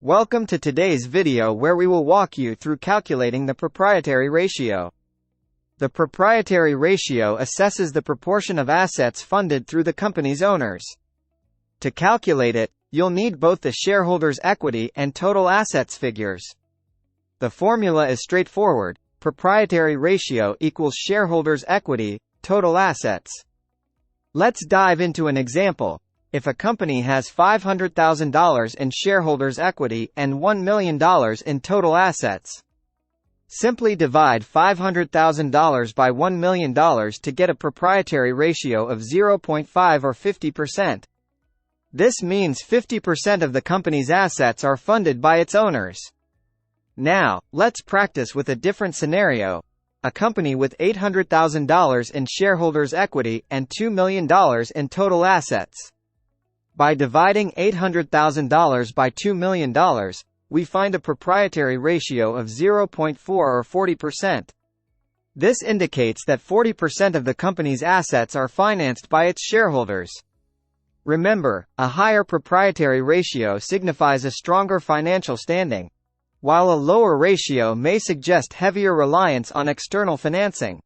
Welcome to today's video where we will walk you through calculating the proprietary ratio. The proprietary ratio assesses the proportion of assets funded through the company's owners. To calculate it, you'll need both the shareholders' equity and total assets figures. The formula is straightforward: proprietary ratio equals shareholders' equity, total assets. Let's dive into an example. If a company has $500,000 in shareholders' equity and $1 million in total assets, simply divide $500,000 by $1 million to get a proprietary ratio of 0.5 or 50%. This means 50% of the company's assets are funded by its owners. Now, let's practice with a different scenario. A company with $800,000 in shareholders' equity and $2 million in total assets. By dividing $800,000 by $2 million, we find a proprietary ratio of 0.4 or 40%. This indicates that 40% of the company's assets are financed by its shareholders. Remember, a higher proprietary ratio signifies a stronger financial standing, while a lower ratio may suggest heavier reliance on external financing.